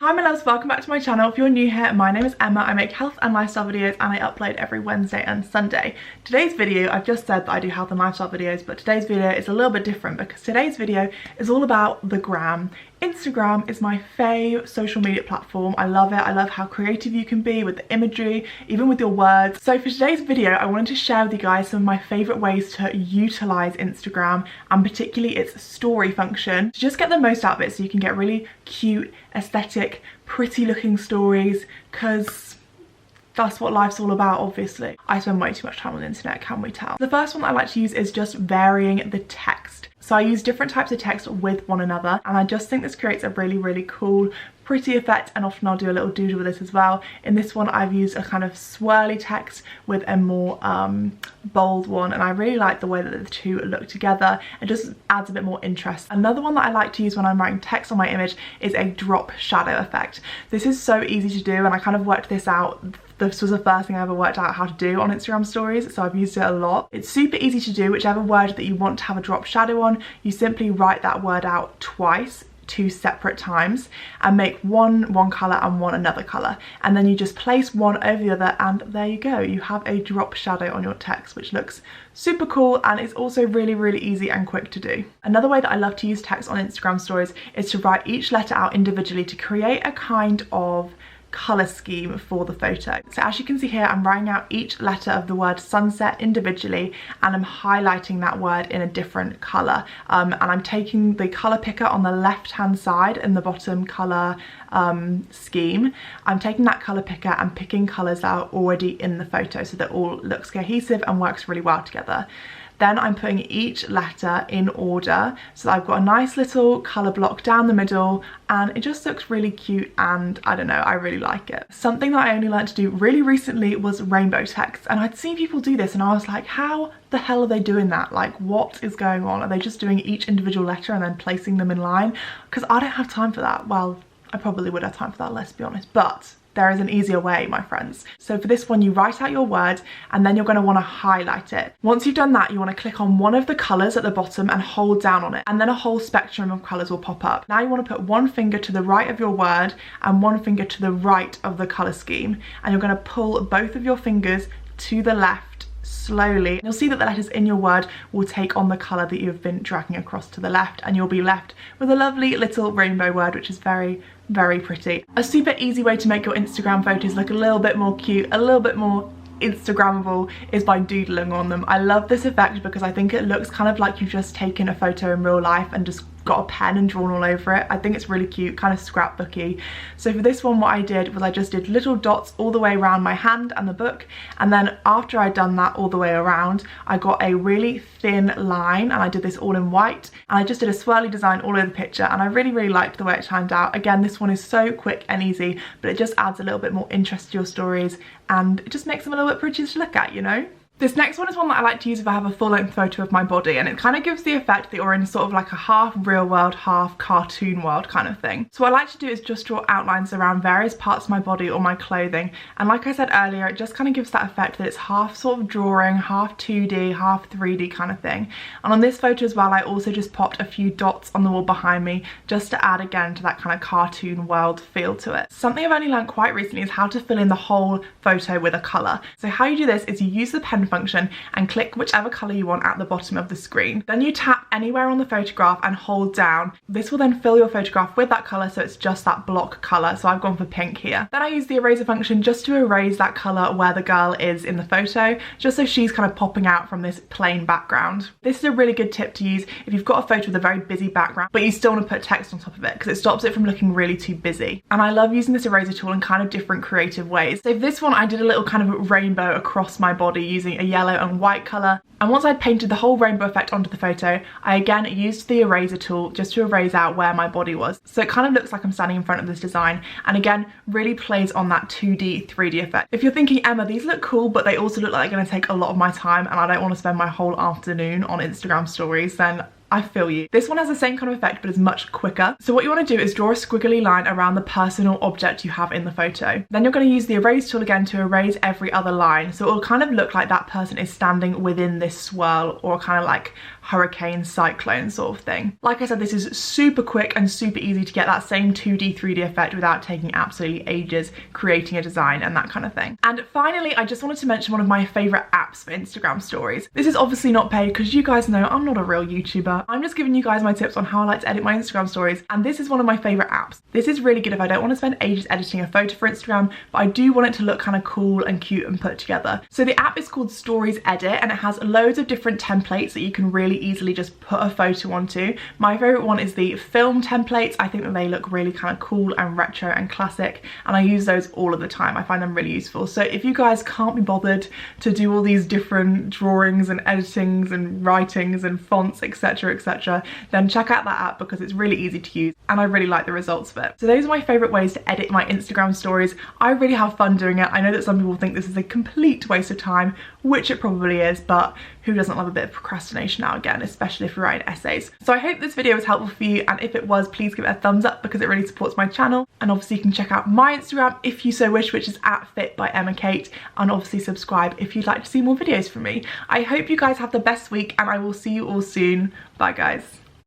Hi my loves, welcome back to my channel. If you're new here, my name is Emma. I make health and lifestyle videos and I upload every Wednesday and Sunday. Today's video, I've just said that I do health and lifestyle videos, but today's video is a little bit different because today's video is all about the gram. Instagram is my fave social media platform. I love it. I love how creative you can be with the imagery, even with your words. So for today's video, I wanted to share with you guys some of my favorite ways to utilize Instagram and particularly its story function to just get the most out of it so you can get really cute, aesthetic, pretty looking stories, because that's what life's all about, obviously. I spend way too much time on the internet, can we tell? The first one that I like to use is just varying the text. So I use different types of text with one another, and I just think this creates a really cool, pretty effect, and often I'll do a little doodle with this as well. In this one, I've used a kind of swirly text with a more bold one, and I really like the way that the two look together. It just adds a bit more interest. Another one that I like to use when I'm writing text on my image is a drop shadow effect. This is so easy to do, and I kind of worked this out. This was the first thing I ever worked out how to do on Instagram stories, so I've used it a lot. It's super easy to do. Whichever word that you want to have a drop shadow on, you simply write that word out twice, 2 separate times, and make one colour and one another colour, and then you just place one over the other, and there you go. You have a drop shadow on your text, which looks super cool, and it's also really easy and quick to do. Another way that I love to use text on Instagram stories is to write each letter out individually to create a kind of colour scheme for the photo. So as you can see here, I'm writing out each letter of the word sunset individually, and I'm highlighting that word in a different colour, and I'm taking the colour picker on the left hand side in the bottom colour scheme. I'm taking that colour picker and picking colours that are already in the photo so that all looks cohesive and works really well together. Then I'm putting each letter in order, so I've got a nice little colour block down the middle, and it just looks really cute, and I don't know, I really like it. Something that I only learned to do really recently was rainbow text, and I'd seen people do this and I was like, how the hell are they doing that? Like, what is going on? Are they just doing each individual letter and then placing them in line? Because I don't have time for that. Well, I probably would have time for that, let's be honest, but there is an easier way, my friends. So for this one, you write out your word and then you're going to want to highlight it. Once you've done that, you want to click on one of the colours at the bottom and hold down on it, and then a whole spectrum of colours will pop up. Now you want to put one finger to the right of your word and one finger to the right of the colour scheme, and you're going to pull both of your fingers to the left slowly. You'll see that the letters in your word will take on the colour that you've been dragging across to the left, and you'll be left with a lovely little rainbow word, which is very pretty. A super easy way to make your Instagram photos look a little bit more cute, a little bit more Instagrammable, is by doodling on them. I love this effect because I think it looks kind of like you've just taken a photo in real life and just got a pen and drawn all over it. I think it's really cute, kind of scrapbooky. So for this one, what I did was I just did little dots all the way around my hand and the book, and then after I'd done that all the way around, I got a really thin line, and I did this all in white, and I just did a swirly design all over the picture, and I really liked the way it turned out. Again, this one is so quick and easy, but it just adds a little bit more interest to your stories, and it just makes them a little bit prettier to look at, you know? This next one is one that I like to use if I have a full-length photo of my body, and it kind of gives the effect that you're in sort of like a half real world, half cartoon world kind of thing. So what I like to do is just draw outlines around various parts of my body or my clothing, and like I said earlier, it just kind of gives that effect that it's half sort of drawing, half 2D, half 3D kind of thing. And on this photo as well, I also just popped a few dots on the wall behind me just to add again to that kind of cartoon world feel to it. Something I've only learned quite recently is how to fill in the whole photo with a colour. So how you do this is you use the pen function and click whichever colour you want at the bottom of the screen. Then you tap anywhere on the photograph and hold down. This will then fill your photograph with that colour, so it's just that block colour. So I've gone for pink here. Then I use the eraser function just to erase that colour where the girl is in the photo, just so she's kind of popping out from this plain background. This is a really good tip to use if you've got a photo with a very busy background, but you still want to put text on top of it because it stops it from looking really too busy. And I love using this eraser tool in kind of different creative ways. So for this one, I did a little kind of rainbow across my body using a yellow and white colour, and once I'd painted the whole rainbow effect onto the photo, I again used the eraser tool just to erase out where my body was. So it kind of looks like I'm standing in front of this design, and again really plays on that 2D, 3D effect. If you're thinking, Emma, these look cool but they also look like they're going to take a lot of my time and I don't want to spend my whole afternoon on Instagram stories, then I feel you. This one has the same kind of effect but is much quicker. So what you want to do is draw a squiggly line around the person or object you have in the photo. Then you're going to use the erase tool again to erase every other line, so it will kind of look like that person is standing within this swirl or kind of like hurricane, cyclone sort of thing. Like I said, this is super quick and super easy to get that same 2D, 3D effect without taking absolutely ages creating a design and that kind of thing. And finally, I just wanted to mention one of my favourite apps for Instagram stories. This is obviously not paid because you guys know I'm not a real YouTuber. I'm just giving you guys my tips on how I like to edit my Instagram stories, and this is one of my favourite apps. This is really good if I don't want to spend ages editing a photo for Instagram, but I do want it to look kind of cool and cute and put together. So the app is called Stories Edit, and it has loads of different templates that you can really easily just put a photo onto. My favourite one is the film templates. I think that they look really kind of cool and retro and classic, and I use those all of the time. I find them really useful. So if you guys can't be bothered to do all these different drawings and editings and writings and fonts, etc, etc, then check out that app because it's really easy to use and I really like the results of it. So those are my favourite ways to edit my Instagram stories. I really have fun doing it. I know that some people think this is a complete waste of time, which it probably is, but who doesn't love a bit of procrastination now again, especially if you're writing essays. So I hope this video was helpful for you, and if it was, please give it a thumbs up because it really supports my channel. And obviously you can check out my Instagram if you so wish, which is @fit_by_Emma_Kate, and obviously subscribe if you'd like to see more videos from me. I hope you guys have the best week and I will see you all soon. Bye guys.